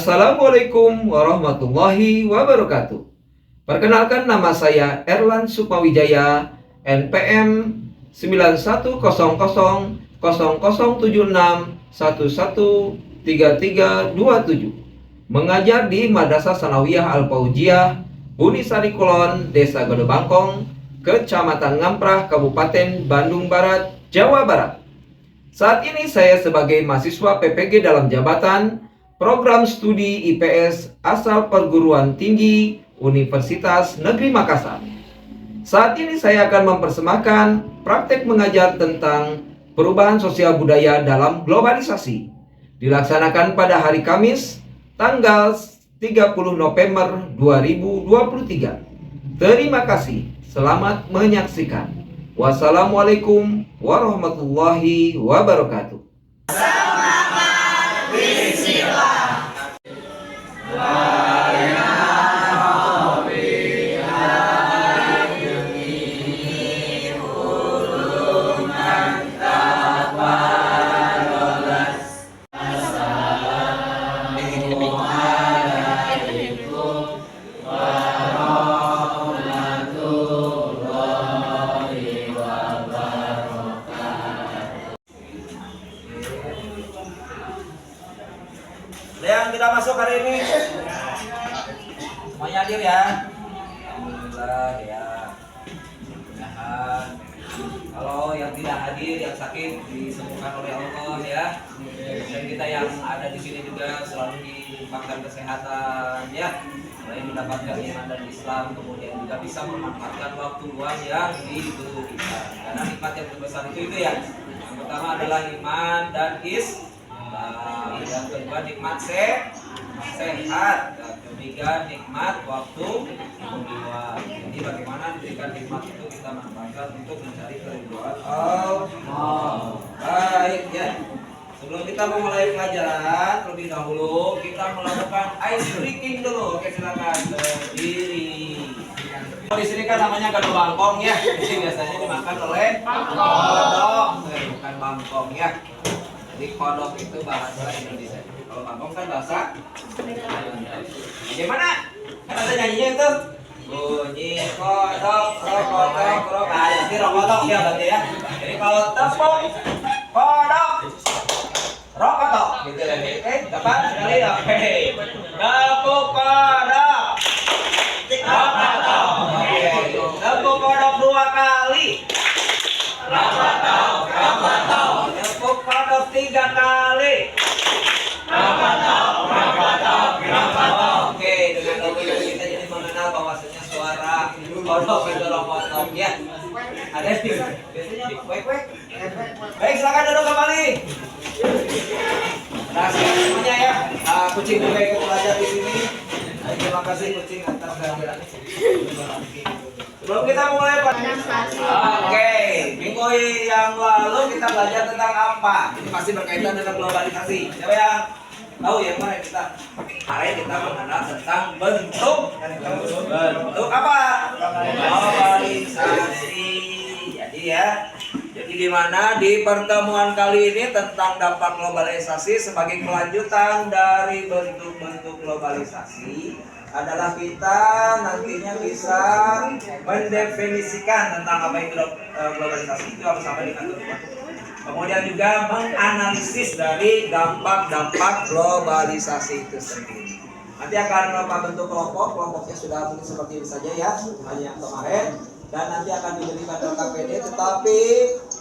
Assalamualaikum warahmatullahi wabarakatuh. Perkenalkan, nama saya Erlan Sukmawijaya, NPM 91000076113327, mengajar di Madrasah Sanawiyah Al-Fauziyah Buni Sari Kulon, Desa Gede Bangkong, Kecamatan Ngamprah, Kabupaten Bandung Barat, Jawa Barat. Saat ini saya sebagai mahasiswa PPG dalam jabatan Program Studi IPS asal Perguruan Tinggi Universitas Negeri Makassar. Saat ini saya akan mempersembahkan praktek mengajar tentang perubahan sosial budaya dalam globalisasi. Dilaksanakan pada hari Kamis, tanggal 30 November 2023. Terima kasih, selamat menyaksikan. Wassalamualaikum warahmatullahi wabarakatuh. Yang kita masuk hari ini semuanya hadir ya. Alhamdulillah ya. Mudah-mudahan kalau yang tidak hadir, yang sakit disembuhkan oleh Allah ya. Dan kita yang ada di sini juga selalu dilimpahkan kesehatan ya. Selain mendapatkan iman dan Islam, kemudian juga bisa memanfaatkan waktu luang yang diberikan. Karena nikmat yang terbesar itu ya. Yang pertama adalah iman dan yang kedua nikmat sehat, dan ketiga nikmat waktu luang. Jadi bagaimana diberikan nikmat itu kita manfaatkan untuk mencari keridhaan Allah. Baik ya. Sebelum kita memulai pelajaran, terlebih dahulu kita melakukan ice breaking dulu. Oke, silakan berdiri. Di sini kan namanya gado bangkong ya. Jadi biasanya dimakan oleh kodok, bukan bangkong ya. Jadi kodok itu bahasa Indonesia. Kalau bangkong kan bahasa bagaimana? Kan ada nyanyinya itu. Bunyi kodok, rokodok, rok. Nah, jadi rokodok ya berarti ya. Jadi kalau tepung kodok, rokodok gitu ya. Oke, dapat sekali ya. Oke. Tepung kodok, rokodok. Oke. Tepung kodok 2 kali. Rokodok, rokodok. Tepung kodok 3 kali. Oke, dengan lagu kita jadi mengenal bahwasanya suara kodok itu rokodok ya. Ada sih. Biasanya wek. Baik, silakan duduk kembali. Terima semuanya ya. Kucing juga ikut belajar di sini. Terima kasih kucing atas kehadirannya. Sebelum kita mulai Oke, minggu yang lalu kita belajar tentang apa? Ini masih berkaitan dengan globalisasi. Siapa yang tahu yang mana kita? Kemarin kita mengenal tentang bentuk apa? Globalisasi. Jadi di mana di pertemuan kali ini tentang dampak globalisasi sebagai kelanjutan dari bentuk-bentuk globalisasi adalah kita nantinya bisa mendefinisikan tentang apa itu globalisasi, itu harus sampai dengan tepat. Kemudian juga menganalisis dari dampak-dampak globalisasi itu sendiri. Nanti akan bentuk kelompoknya sudah mungkin seperti ini saja ya, hanya yang kemarin. Dan nanti akan diberikan KPD, tetapi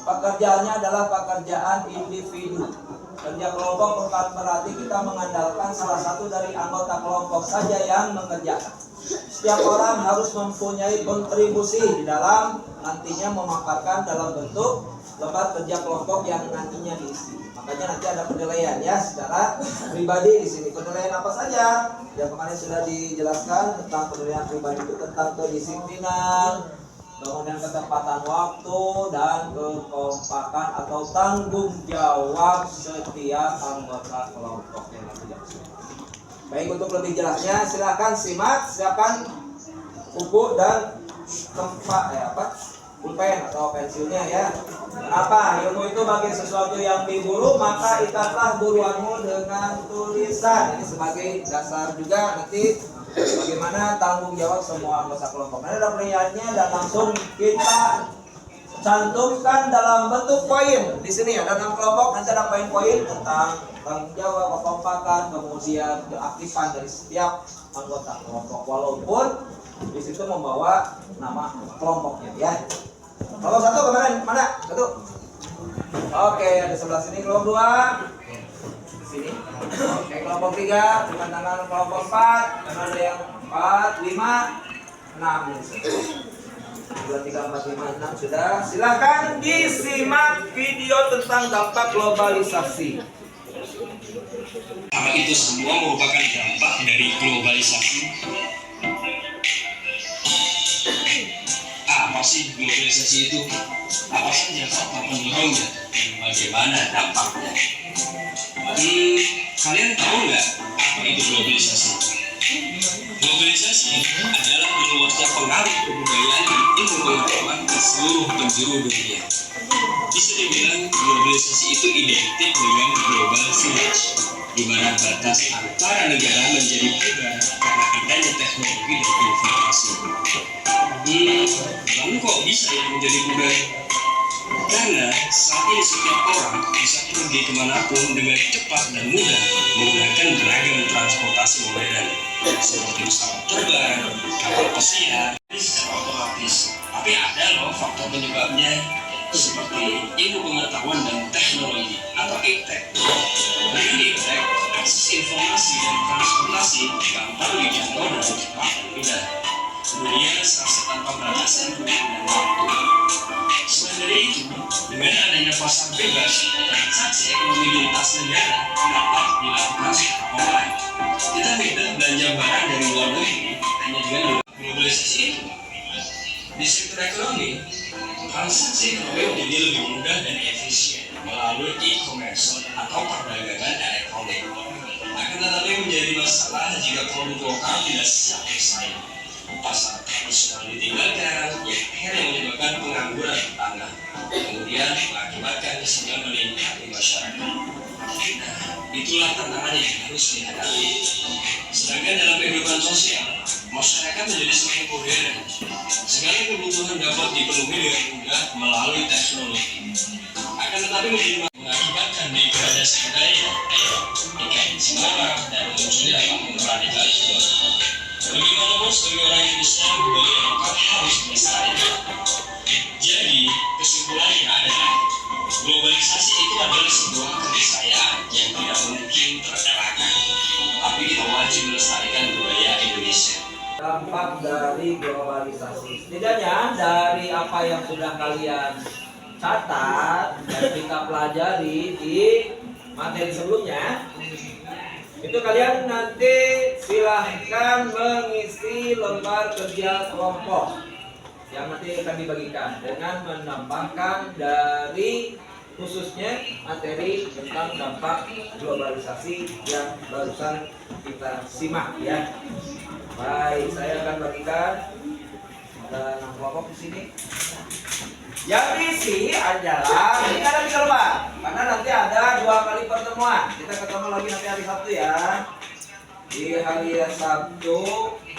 pekerjaannya adalah pekerjaan individu. Kerja kelompok bukan berarti kita mengandalkan salah satu dari anggota kelompok saja yang mengerjakan. Setiap orang harus mempunyai kontribusi di dalam nantinya memaparkan dalam bentuk lembar kerja kelompok yang nantinya diisi. Makanya nanti ada penilaian ya secara pribadi di sini. Penilaian apa saja? Yang kemarin sudah dijelaskan tentang penilaian pribadi itu tentang kedisiplinan, kemudian ketepatan waktu dan kekompakan atau tanggung jawab setiap anggota kelompok yang nanti. Baik, untuk lebih jelasnya silakan simak, siapkan buku dan tempat pulpen atau pensilnya ya. Kenapa? Ilmu itu bagi sesuatu yang diburu, maka ikatlah buruanmu dengan tulisan. Ini sebagai dasar juga nanti bagaimana tanggung jawab semua anggota kelompok. Ini ada pertanyaannya dan langsung kita cantumkan dalam bentuk poin. Di sini ada 6 kelompok, nanti ada poin-poin tentang tanggung jawab, kekompakan, kemudian keaktifan dari setiap anggota kelompok. Walaupun di situ membawa nama kelompoknya ya. Kelompok 1 kemarin mana? 1. Oke, ada sebelah sini kelompok 2. Di sini. Oke, kelompok 3, bukan tangan kelompok 4, karena ada yang 4, 5, 6. 2, 3, 4, 5, 6 sudah. Silahkan disimak video tentang dampak globalisasi. Apa itu semua merupakan dampak dari globalisasi? Apa sih globalisasi itu? Apa saja faktor pendorongnya? Bagaimana dampaknya? Kalian tahu nggak apa itu globalisasi? Globalisasi adalah meluasnya pengaruh kebudayaan dan ilmu pengetahuan ke seluruh penjuru dunia. Bisa dibilang globalisasi itu identik dengan global village, di mana batas antara negara menjadi pudar karena adanya teknologi dan informasi. Lalu kok bisa ya menjadi pudar? Karena saat ini setiap orang bisa pergi kemanapun dengan cepat dan mudah menggunakan beragam transportasi modern seperti pesawat terbang, kapal pesiar, secara otomatis. Tapi ada loh faktor penyebabnya seperti ilmu pengetahuan dan teknologi atau iptek. Dengan iptek, akses informasi dan transportasi gampang dijangkau dan cepat dan mudah. Dunia serasa tanpa batasan ruang dan waktu. Selain dari itu, dengan adanya pasar bebas, transaksi ekonomi lintas negara dapat dilakukan secara online. Kita mudah belanja barang dari luar negeri hanya dengan globalisasi itu. Di sektor ekonomi, transaksi ekonomi menjadi lebih mudah dan efisien melalui e-commerce atau perdagangan elektronik. Akan tetapi menjadi masalah jika produk lokal tidak siap bersaing. Pasar tradisional ditinggalkan, yang akhirnya menyebabkan pengangguran tetangga, kemudian mengakibatkan kesenian meningkat di masyarakat. Itulah tantangan yang harus dihadapi. Sedangkan dalam kehidupan sosial, masyarakat menjadi semakin modern. Segala kebutuhan dapat dipenuhi dengan mudah melalui teknologi. Akan tetapi mengakibatkan degradasi budaya, dekadensi moral, dan munculnya radikalisme. Bagaimanapun sebagai orang Indonesia, budaya lokal harus dilestarikan. Jadi, kesimpulannya adalah globalisasi itu adalah sebuah keniscayaan yang tidak mungkin terelakkan. Tapi kita wajib melestarikan budaya Indonesia. Dampak dari globalisasi. Setidaknya dari apa yang sudah kalian catat dan kita pelajari di materi sebelumnya, itu kalian nanti silahkan mengisi lembar kerja kelompok yang nanti akan dibagikan dengan menambahkan dari khususnya materi tentang dampak globalisasi yang barusan kita simak ya. Baik, saya akan bagikan ada 6 kelompok di sini. Yang diisi adalah ini ada 3 lembar karena nanti ada 2 kali pertemuan. Kita ketemu lagi nanti hari Sabtu ya. Di hari Sabtu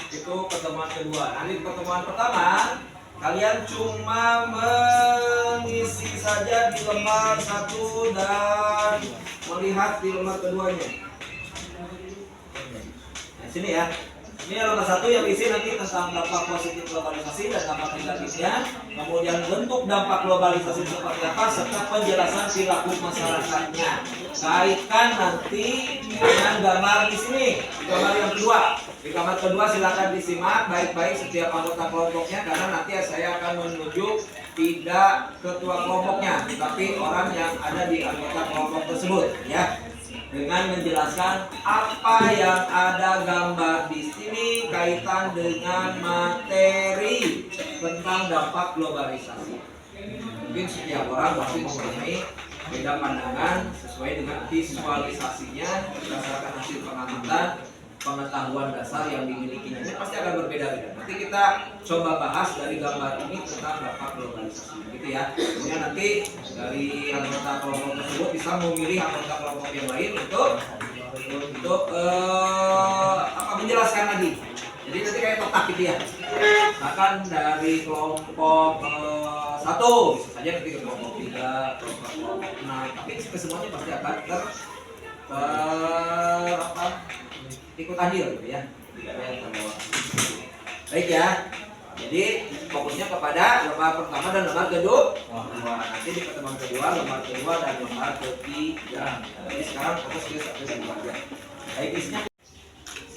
itu pertemuan kedua. Nanti pertemuan pertama kalian cuma mengisi saja di lembar 1 dan melihat di lembar keduanya. Nah, sini ya. Ini lembar 1 yang isi nanti tentang dampak positif globalisasi dan dampak negatifnya, kemudian bentuk dampak globalisasi seperti apa serta penjelasan perilaku masyarakatnya. Kaitkan nanti dengan gambar di sini, di gambar yang kedua. Di gambar kedua silakan disimak baik-baik setiap anggota kelompoknya karena nanti saya akan menunjuk tidak ketua kelompoknya, tetapi orang yang ada di anggota kelompok tersebut ya. Dengan menjelaskan apa yang ada gambar di sini kaitan dengan materi tentang dampak globalisasi. Mungkin setiap orang pasti mempunyai beda pandangan sesuai dengan visualisasinya berdasarkan hasil pengamatan pengetahuan dasar yang dimilikinya ini pasti akan berbeda-beda. Nanti kita coba bahas dari gambar ini tentang dampak globalisasi, gitu ya. Kemudian nanti dari anggota kelompok tersebut bisa memilih anggota kelompok yang lain untuk menjelaskan lagi. Jadi nanti kayak kotak gitu ya. Akan dari kelompok 1 bisa saja nanti ke kelompok 3, kelompok 6, tapi kesemuanya pasti akan ikut andil gitu ya. Tidak ada yang terbawa. Baik ya. Jadi fokusnya kepada lembar pertama dan lembar kedua. Nanti di pertemuan kedua, lembar kedua dan lembar ketiga. Jadi sekarang fokus ke satu dan dua aja. Baik, isinya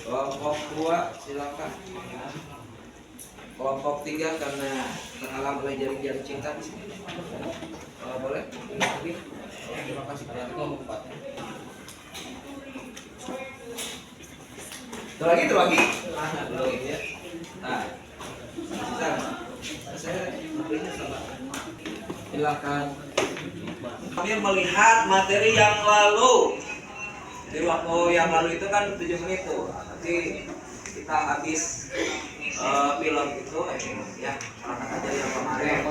kelompok 2 silakan. Kelompok 3 karena terhalang oleh jari-jari cinta di sini. Boleh? Terima kasih. Kelompok 4. Itu lagi. Nah, dulu ya. Nah, saya silakan. Kami melihat materi yang lalu. Di waktu yang lalu itu kan 7 menit tuh. Nanti kita habis film itu ya, anak aja yang kemarin.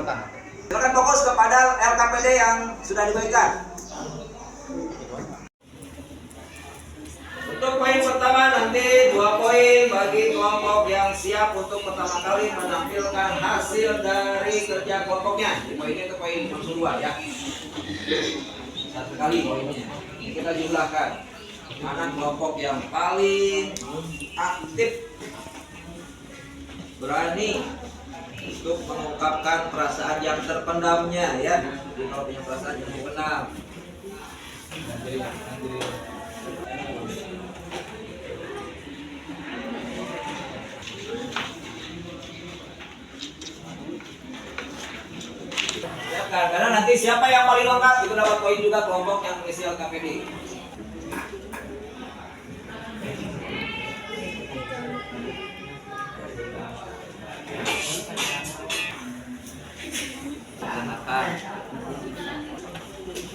Silakan fokus kepada LKPD yang sudah diberikan. Untuk poin pertama nanti 2 poin bagi kelompok yang siap untuk pertama kali menampilkan hasil dari kerja kelompoknya. Di poinnya itu poin yang kedua ya. 1 kali poinnya. Ini kita jumlahkan. Mana kelompok yang paling aktif, berani untuk mengungkapkan perasaan yang terpendamnya ya. Jadi kalau punya perasaan yang terpendam. Karena nanti siapa yang paling lengkap itu dapat poin juga kelompok yang mengisi LKPD.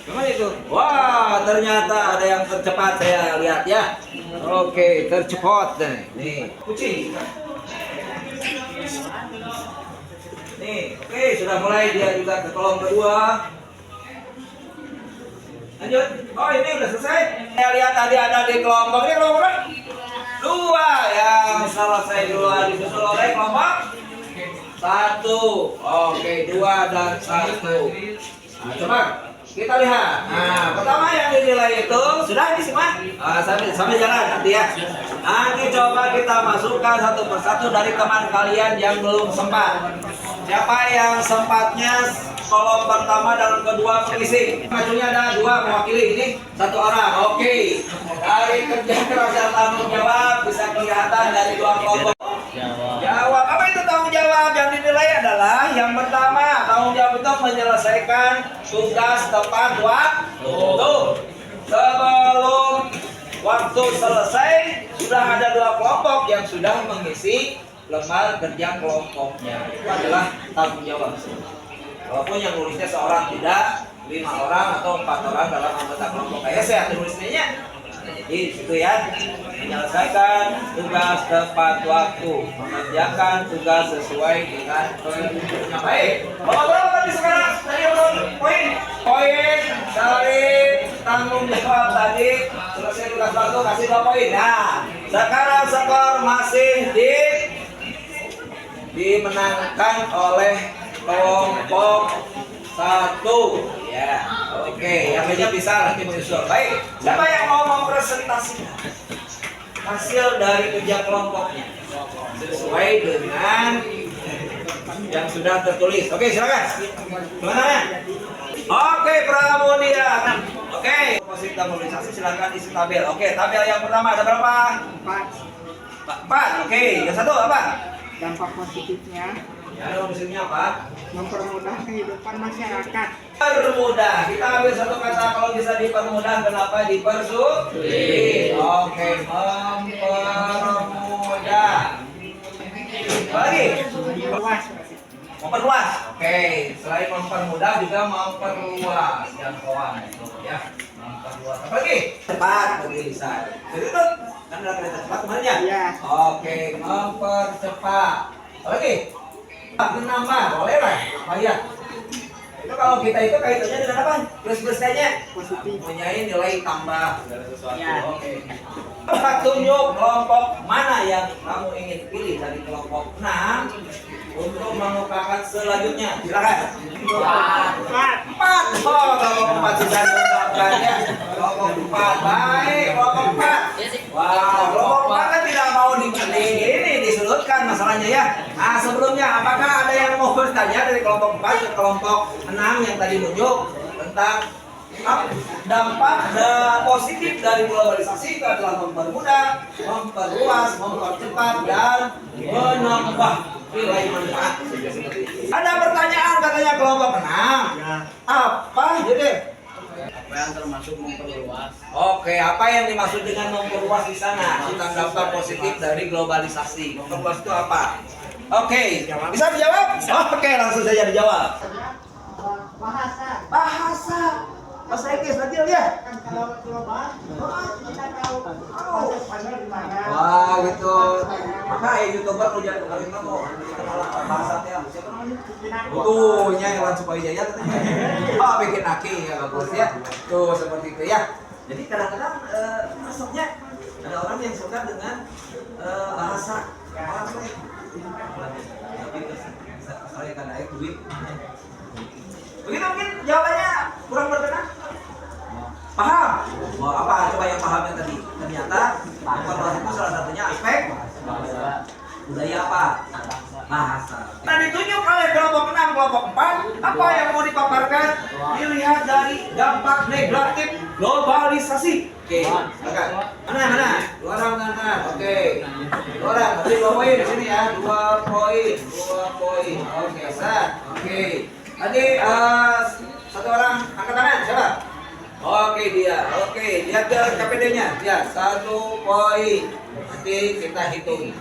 Gimana itu? Wah, ternyata ada yang tercepat saya lihat ya. Oke, tercepat nih. Kucing. Nih, oke, sudah mulai dia juga ke kolom kedua. Lanjut. Oh, ini udah selesai. Saya lihat tadi ada di kelompok ini kelompok 2 yang selesai duluan disusul oleh kelompok 1. Oke, 2 dan 1. Nah, coba kita lihat. Nah, pertama yang dinilai itu sudah ini semua. Sambil jalan nanti ya. Nanti coba kita masukkan satu persatu dari teman kalian yang belum sempat. Siapa yang sempatnya kolom pertama dan kedua mengisi? Majunya ada 2 mewakili, ini 1 orang. Oke. Dari kerja keras dan tanggung jawab bisa kelihatan dari 2 kelompok. Jawab. Apa itu tanggung jawab? Yang dinilai adalah yang pertama, tanggung jawab itu menyelesaikan tugas tepat waktu. Sebelum waktu selesai sudah ada 2 kelompok yang sudah mengisi lembar kerja kelompoknya. Itu adalah tanggung jawab. Walaupun yang nulisnya seorang tidak, 5 orang atau 4 orang dalam anggota kelompok kayak saya tulisnya. Jadi itu ya, menyelesaikan tugas tepat waktu, mengerjakan tugas sesuai dengan petunjuknya. Baik. Berapa tadi sekarang? Tadi poin dari tanggung jawab tadi selesai tugas waktu kasih 2 poin. Nah, sekarang skor masih dimenangkan oleh kelompok 1 ya. Oke, yang lainnya bisa nanti menyusul. Baik, siapa yang mau mempresentasikan hasil dari kerja kelompoknya sesuai dengan yang sudah tertulis? Oke, silakan. Gimana? Oke, Pramudia. Oke, posisi mobilisasi silakan isi tabel. Oke, tabel yang pertama ada berapa? 4. Oke, yang satu apa? Dampak positifnya Ya, maksudnya apa? mempermudah kehidupan masyarakat. Permudah. Kita ambil satu kata kalau bisa dipermudah, kenapa dipersulit? Oke, mempermudah. Lagi? Memperluas. Oke, selain mempermudah juga memperluas jangkauan itu ya. memperluas. Apa lagi? Cepat bagi lisan. Jadi itu kan ada kereta cepat kemarin ya? Iya. Oke, mempercepat. Apa lagi? Menambah, boleh lah. Apa ya? Itu kalau kita itu kaitannya dengan apa? Plus-plusnya Positif. mempunyai nilai tambah segala sesuatu. Ya. Oke. Tunjuk kelompok mana yang kamu ingin pilih dari kelompok 6 untuk mengukakan selanjutnya. Silakan. Empat. Oh, kelompok 4 sudah diungkapkan ya. Kelompok 4. Baik, kelompok 4. Wah, kelompok 4 kan tidak mau ini disudutkan masalahnya ya. Nah, sebelumnya apakah ada yang mau bertanya dari kelompok 4 ke kelompok 6 yang tadi nunjuk tentang dampak positif dari globalisasi itu adalah mempermudah, memperluas, mempercepat dan menambah nilai manfaat. Ada pertanyaan katanya kelompok 6. Apa jadi? Apa yang termasuk memperluas? Oke, apa yang dimaksud dengan memperluas di sana tentang dampak positif dari globalisasi? Memperluas itu apa? Oke, bisa dijawab? Oke, langsung saja dijawab. Bahasa. Bahasa Inggris nanti lihat. Kan kalau global, kita tahu bahasa gimana. Wah gitu. Maka youtuber udah kemarin kamu kita malah bahasa ya. Siapa namanya? Tuh, yang supaya jaya katanya. Oh, bikin aki ya bagus ya. Tuh seperti itu ya. Jadi kadang-kadang masuknya ada orang yang suka dengan bahasa. Tapi saya kan naik duit. Begitu mungkin jawabannya kurang berkenan. Paham? Oh, apa? Coba yang pahamnya tadi. Ternyata memperluas itu salah satunya aspek budaya apa? Bahasa. Nah, ditunjuk oleh kelompok 6, kelompok 4, apa yang mau dipaparkan? Dilihat dari dampak negatif globalisasi. Oke, silakan. Mana? Dua orang mana? Oke. Dua orang, berarti 2 poin di sini ya. 2 poin. Oke, sat. Oke. Tadi satu orang angkat tangan, siapa? Oke dia, oke lihat ke KPD-nya, ya 1 poin. Nanti kita hitung.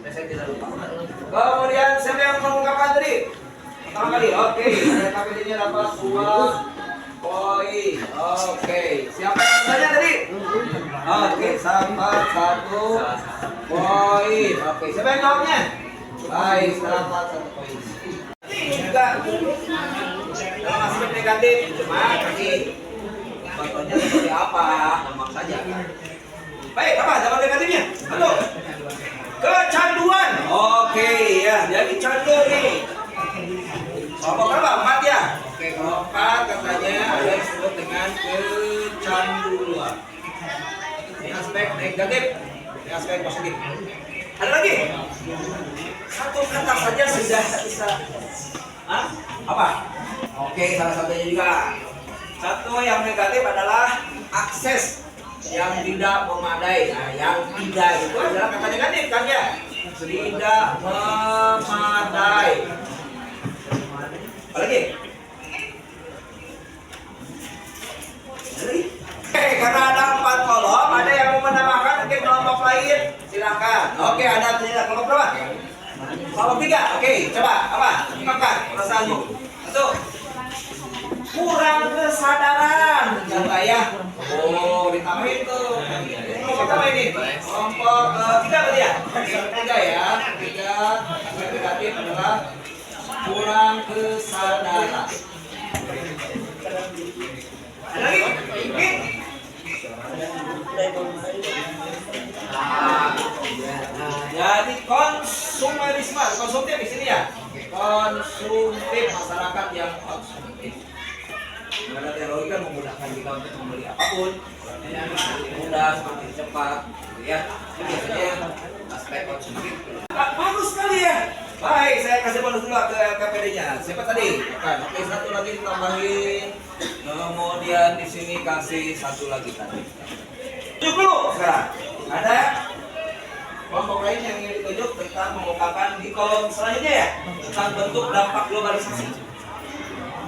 Saya tidak lupa. Kemudian siapa yang mengungkapkan tadi? Pertama kali, oke. Ada KPD-nya dapat 2 poin. Oke, siapa yang tanya tadi? Oke, dapat 1 poin. Oke, siapa yang jawabnya? Baik, dapat 1 poin. Juga dalam aspek negatif cuma kasih contohnya seperti apa gampang saja. Baik, apa dampak negatifnya? Satu, kecanduan. Oke ya, jadi candu nih. Kelompok berapa? 4 ya. Oke, kelompok 4 katanya ada yang disebut dengan kecanduan. Ini aspek negatif, ini aspek positif. Ada lagi? Satu kata saja sudah bisa. Hah? Apa? Oke, salah satunya juga. Satu yang negatif adalah akses yang tidak memadai. Nah, yang tidak itu adalah kata negatif kan ya? Tidak memadai. Apa lagi? Oke, karena ada 4 kolom, ada yang mau menambahkan mungkin kelompok lain, silakan. Oke, ada tidak kelompok berapa? Kelompok 3. Oke, coba apa? Ungkapkan perasaanmu. Satu. Kurang kesadaran. Coba ya. Oh, ditambahin tuh. Kelompok apa ini? Kelompok 3 berarti ya? 3 ya. 3 negatif adalah kurang kesadaran. Ada lagi? Oke. Jadi konsumerisme, konsumtif di sini ya. Konsumtif, masyarakat yang konsumtif. Karena teknologi kan memudahkan kita untuk membeli apapun, mudah, semakin cepat, gitu ya. Itu biasanya aspek konsumtif. Bagus sekali ya. Baik, saya kasih bonus dulu ke KPD-nya. Siapa tadi? Kan, oke, 1 lagi ditambahin. Kemudian di sini kasih 1 lagi tadi. Tunjuk dulu sekarang. Ada kelompok lain yang ingin ditunjuk tentang mengungkapkan di kolom selanjutnya ya, tentang bentuk dampak globalisasi.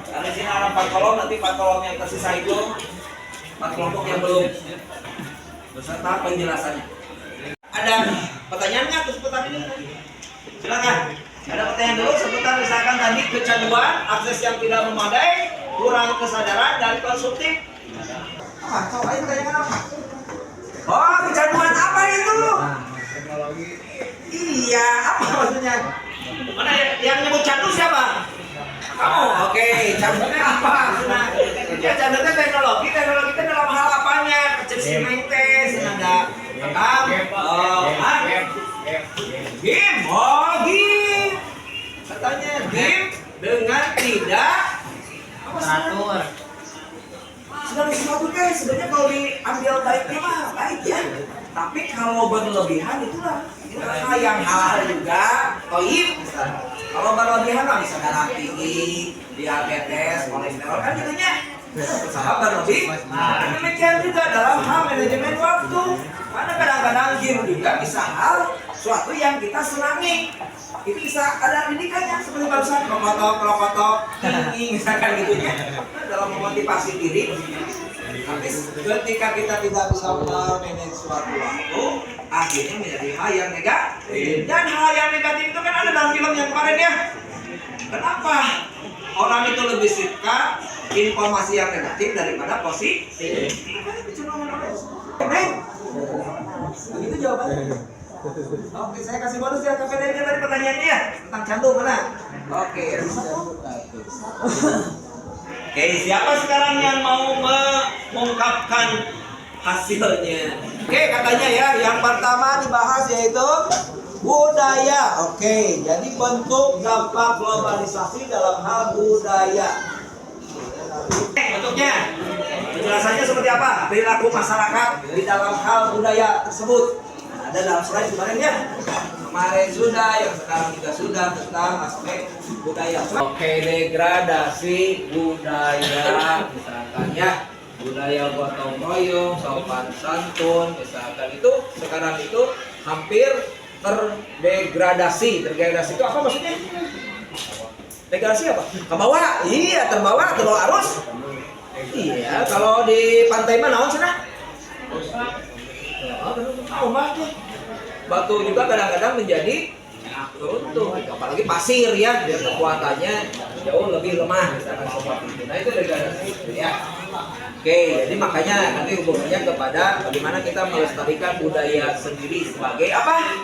Karena di sini ada 4 kolom, nanti 4 kolom yang tersisa itu 4 kelompok yang belum beserta penjelasannya. Ada pertanyaannya atau seputar ini? Silakan. Ada pertanyaan dulu seputar misalkan tadi kecanduan, akses yang tidak memadai, kurang kesadaran dan konsumtif. Apa? Coba aja tanyakan apa? Oh, kecanduan apa itu? Teknologi. Iya, apa maksudnya? Mana yang nyebut candu siapa? Kamu? Oke, candunya apa? Nah, ya candunya teknologi itu dalam hal apanya? Kecil teh, senada rekam. Oh, game. Oh, game. Katanya game dengan tidak apa Teratur. segala sesuatu teh sebenarnya kalau diambil baiknya mah baik ya. Tapi kalau berlebihan itulah yang halal juga, toib. Kalau berlebihan mah bisa darah tinggi, diabetes, kolesterol kan gitunya. Usaha berlebih. Nah, demikian juga dalam hal manajemen waktu. Karena kadang-kadang game juga bisa hal suatu yang kita senangi. Itu bisa ada didikannya seperti barusan kelopotok, misalkan gitunya. Dalam memotivasi diri. Tapi ketika kita tidak bisa memanage suatu waktu, akhirnya menjadi hal yang negatif. Dan hal yang negatif itu kan ada dalam film yang kemarin ya. Kenapa orang itu lebih suka informasi yang negatif daripada positif? Begitu jawabannya. Oke, saya kasih bonus ya ke PDN tadi pertanyaannya ya tentang candu mana? Oke. Oke, siapa sekarang yang mau mengungkapkan hasilnya? Oke, katanya ya, yang pertama dibahas yaitu budaya. Oke, jadi bentuk dampak globalisasi dalam hal budaya. Bentuknya, penjelasannya seperti apa? Perilaku masyarakat di dalam hal budaya tersebut. Nah, ada dalam slide kemarin sudah, yang sekarang juga sudah tentang aspek budaya. Oke, degradasi budaya, misalkan ya, budaya gotong royong, sopan santun, misalkan itu sekarang itu hampir terdegradasi. Terdegradasi itu apa maksudnya? Degradasi apa? Ke bawah? Iya, terbawa arus. Iya, kalau di pantai mana naon sana? Batu juga kadang-kadang menjadi runtuh, apalagi pasir ya, dia kekuatannya jauh lebih lemah misalkan seperti itu. Nah itu degradasi ya. Oke, jadi makanya nanti hubungannya kepada bagaimana kita melestarikan budaya sendiri sebagai apa?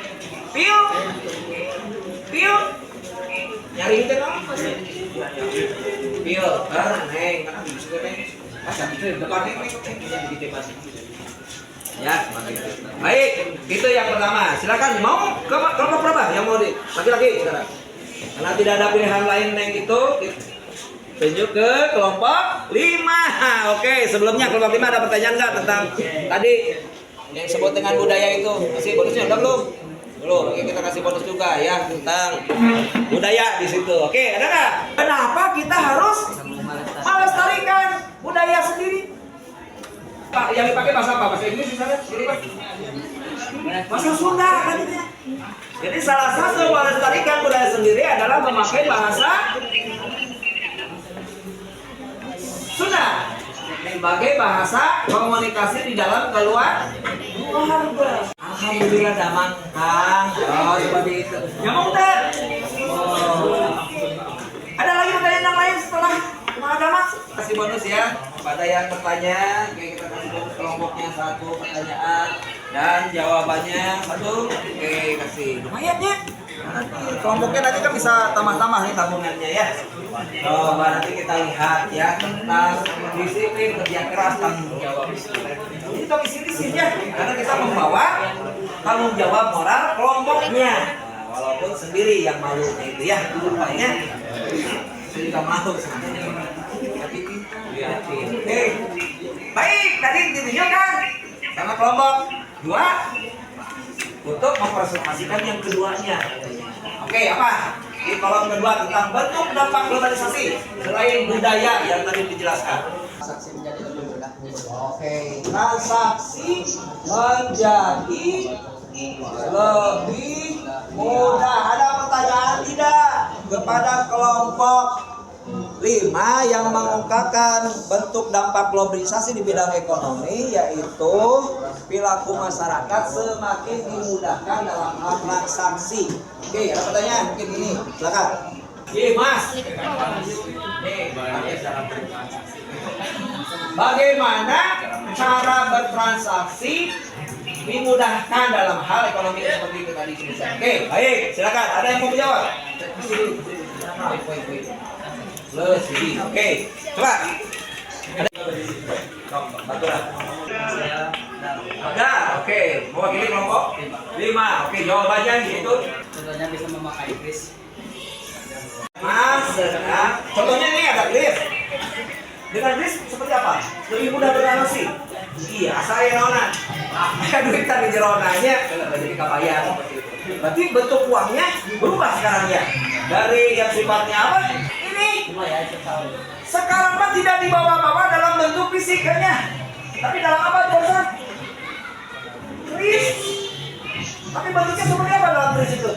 Pil, nyari itu apa sih? Pil, neng, mana bisa neng? Masa itu depan neng, ya, baik, itu yang pertama. Silakan mau kelompok berapa yang mau di laki-laki sekarang? Karena tidak ada pilihan lain yang itu, tunjuk ke kelompok 5. Oke, sebelumnya kelompok 5 ada pertanyaan nggak tentang tadi yang disebut dengan budaya itu? Masih bonusnya udah belum? Belum. Oke, kita kasih bonus juga ya tentang budaya di situ. Oke, ada nggak? Kenapa kita harus melestarikan budaya sendiri? Pak, yang dipakai bahasa apa? Bahasa Inggris misalnya? Jadi Pak? Bahasa Sunda kan itu ya. Jadi salah satu melestarikan budaya sendiri adalah memakai bahasa Sunda sebagai bahasa komunikasi di dalam keluarga. Alhamdulillah damang Kang. Oh, seperti itu. Yang mau udah? Oh. Ada lagi pertanyaan yang lain setelah agama? Kasih bonus ya pada yang bertanya. Oke, kita kasih bonus kelompoknya 1 pertanyaan dan jawabannya 1. Oke, kasih lumayan ya. Nanti kelompoknya nanti kan bisa tambah-tambah nih tabungannya ya. Coba nanti kita lihat ya tentang disiplin, kerja keras, tanggung jawab. Ini topik sini ya, karena kita membawa tanggung jawab moral kelompoknya. Nah, walaupun sendiri yang malu itu ya, rupanya saya juga malu sebenarnya. Oke, baik, tadi ditunjukkan sama kelompok 2 untuk mempresentasikan yang keduanya. Oke, apa? Di kolom kedua tentang bentuk dampak globalisasi selain budaya yang tadi dijelaskan. Transaksi menjadi lebih mudah. Oke, transaksi menjadi lebih mudah. Ada pertanyaan tidak kepada kelompok 5 yang mengungkapkan bentuk dampak globalisasi di bidang ekonomi, yaitu perilaku masyarakat semakin dimudahkan dalam hal transaksi. Oke, ada pertanyaan mungkin ini, silakan. Mas. Nih, bagaimana cara bertransaksi dimudahkan dalam hal ekonomi seperti itu tadi sebutkan. Oke, baik, silakan. Ada yang mau menjawab? Plus ini. Oke, coba. Ada, oke. Mewakili kelompok 5. Oke, jawabannya gitu. Contohnya bisa memakai kris. Contohnya ini ada kris. Dengan kris seperti apa? Lebih mudah bertransaksi. Iya, saya nonan. Ada duit tadi jeronanya, jadi kabayang seperti itu. Berarti bentuk uangnya berubah sekarang ya. Dari yang sifatnya apa? Ini. Sekarang mah tidak dibawa-bawa dalam bentuk fisiknya, tapi dalam apa Johnson? Kris. Tapi bentuknya seperti apa dalam kris itu?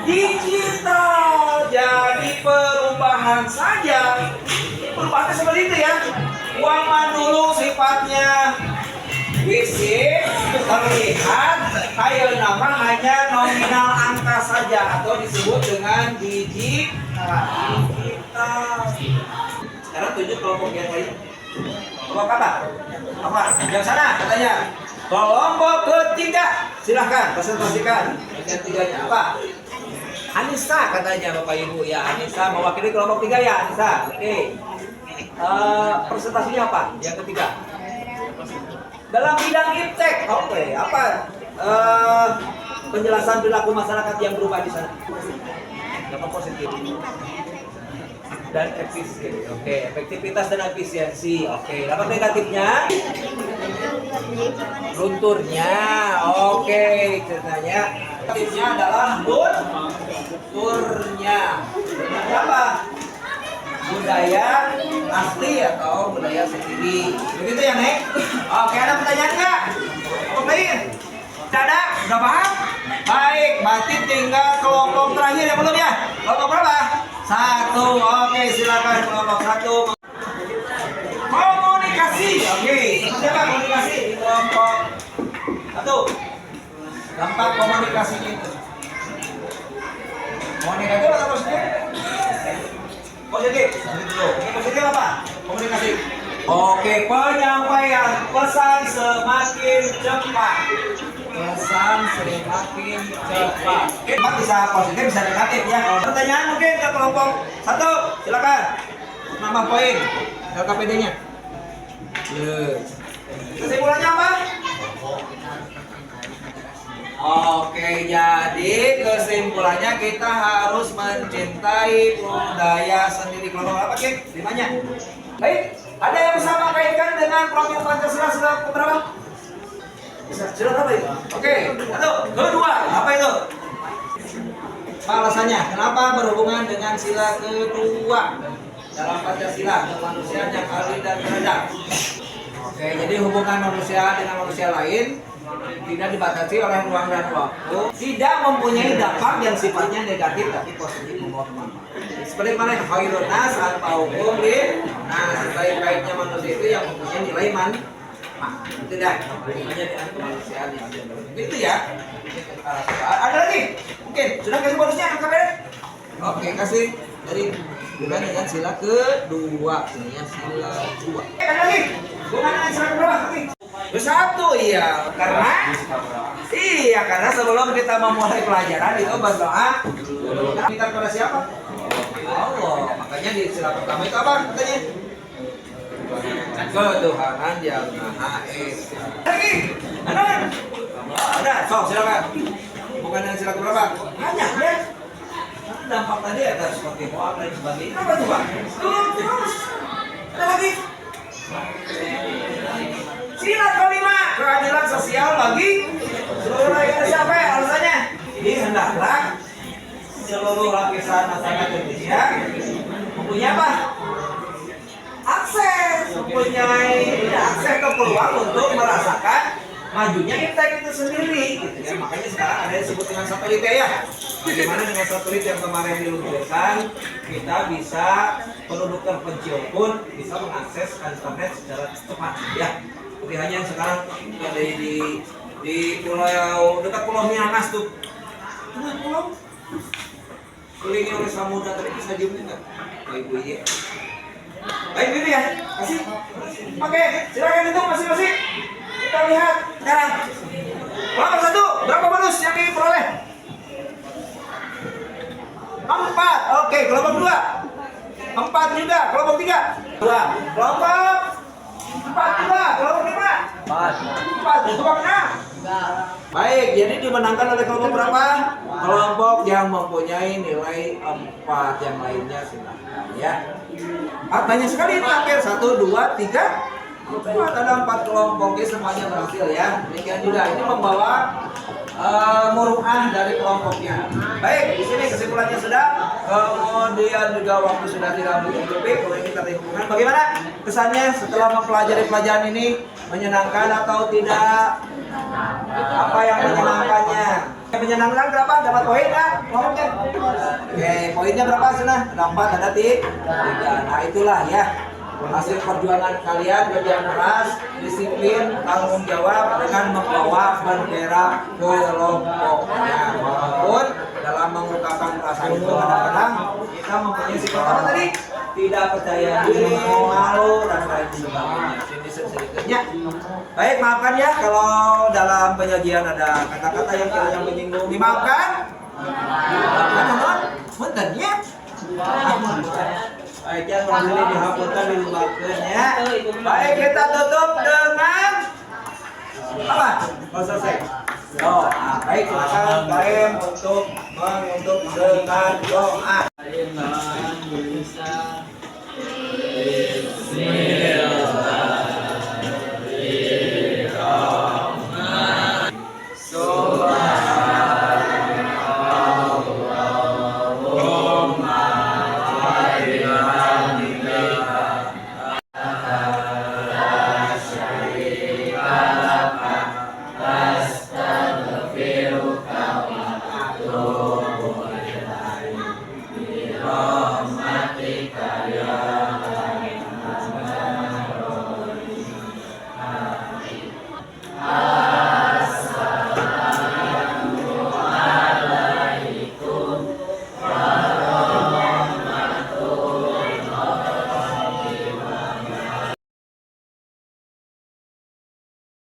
Digital. Jadi perubahan saja. Perubahannya seperti itu ya. Uang mah dulu sifatnya fisik, terlihat, kayak nama hanya nominal angka saja atau disebut dengan digital. Sekarang tunjuk kelompok yang lain. Kelompok apa? Apa? Yang sana katanya. Kelompok ketiga. Silahkan presentasikan. Yang tiganya apa? Anissa katanya Bapak Ibu ya. Anissa mewakili kelompok 3 ya Anissa. Oke. Presentasinya apa? Yang ketiga. Dalam bidang iptek. Oke. Apa? Penjelasan perilaku masyarakat yang berubah di sana. Dampak positif dan efisien. Oke, efektivitas dan efisiensi. Oke, dampak negatifnya lunturnya. Oke, ceritanya negatifnya adalah lunturnya. Apa? Budaya asli atau budaya sendiri. Begitu ya, Nek? Oke, ada pertanyaan nggak? Apa lain? Tidak ada? Sudah paham? Baik, berarti tinggal kelompok terakhir ya belum ya? Kelompok berapa? 1. Oke, silakan kelompok 1. Komunikasi. Oke, seperti apa komunikasi di kelompok 1? Dampak komunikasi itu. Komunikasi atau positif? Positif. Ini positif apa? Komunikasi. Oke, penyampaian pesan semakin cepat. Pesan semakin cepat. Oke, bisa positif, bisa negatif ya. Pertanyaan mungkin ke kelompok 1, silakan. Nambah poin LKPD-nya. Kesimpulannya apa? Oke, jadi kesimpulannya kita harus mencintai budaya sendiri. Kelompok apa, Kim? 5-nya. Baik, ada yang bisa mengaitkan dengan profil Pancasila sila keberapa? Sila berapa itu? Oke, 1, 2, apa itu? Alasannya, kenapa berhubungan dengan sila kedua dalam Pancasila, kemanusiaan yang adil dan beradab? Oke, jadi hubungan manusia dengan manusia lain tidak dibatasi oleh ruang dan waktu, tidak mempunyai dampak yang sifatnya negatif tapi positif membawa kemanfaatan. Seperti mana khairun nas al-mauqum nah sebaik-baiknya manusia itu yang mempunyai nilai tidak hanya dengan kemanusiaan yang itu ya. Ada lagi? Mungkin sudah kasih bonusnya KPR? Oke, kasih dari bukan dengan sila kedua, ini ya sila 2. Ada lagi? Bukan dengan sila kedua lagi. 1 iya, karena sebelum kita memulai pelajaran itu berdoa minta kepada siapa? Allah. Makanya di sila pertama itu apa katanya? Ketuhanan yang Maha Esa. Lagi, ada, sok silakan. Bukan yang sila berapa? Banyak ya. Dampak tadi ada seperti hoak dan sebagainya. Apa tuh Pak? Terus. Ada lagi. Sila kelima, keadilan sosial bagi seluruh rakyat Indonesia. Apa ya alasannya? Ini hendaklah seluruh lapisan masyarakat Indonesia mempunyai apa? Mempunyai akses ke peluang untuk merasakan majunya iptek itu sendiri gitu ya. Makanya sekarang ada yang disebut dengan satelit ya. Bagaimana dengan satelit yang kemarin diluncurkan, kita bisa penduduk terpencil pun bisa mengakses internet secara cepat ya. Seperti hanya yang sekarang ada di pulau dekat Pulau Miangas tuh. Tengah pulau kelilingi oleh samudra, tadi bisa diem nggak? Ibu ya. Baik, gitu ya. Kasih. Oke, silakan hitung masing-masing. Kita lihat sekarang. Kelompok 1, berapa bonus yang diperoleh? 4. Oke, kelompok 2. 4 juga. Kelompok 3. 2. Kelompok 4 juga. Kelompok 5. 4. Kelompok 6. Baik, jadi dimenangkan oleh kelompok berapa? Kelompok yang mempunyai nilai 4, yang lainnya silahkan ya. Banyak sekali ini, hampir 1, 2, 3, 4, ada 4 kelompok, jadi semuanya berhasil ya. Demikian juga ini membawa muruah dari kelompoknya. Baik, di sini kesimpulannya sudah. Kemudian juga waktu sudah tidak mencukupi. Kemudian kita tarik hubungan. Bagaimana kesannya setelah mempelajari pelajaran ini? Menyenangkan atau tidak? Apa yang menyenangkannya? Yang menyenangkan berapa? Dapat poin nggak? Kelompoknya? Oke, poinnya berapa sana? Ada 4, ada 3. Nah itulah ya. Hasil perjuangan kalian kerja keras, disiplin, tanggung jawab dengan membawa bendera kelompoknya. Walaupun dalam mengungkapkan perasaan itu kadang-kadang kita mempunyai sikap apa tadi? Tidak percaya diri, malu dan lain sebagainya. Sedikitnya. Baik, maafkan ya kalau dalam penyajian ada kata-kata yang kiranya menyinggung. Dimaafkan? Dimaafkan, teman? Bentarnya. Baik, yang ini dihapuskan dilupakan ya. Baik, kita tutup dengan apa? Oh, selesai. Baik, silakan Karim untuk menutup dengan doa.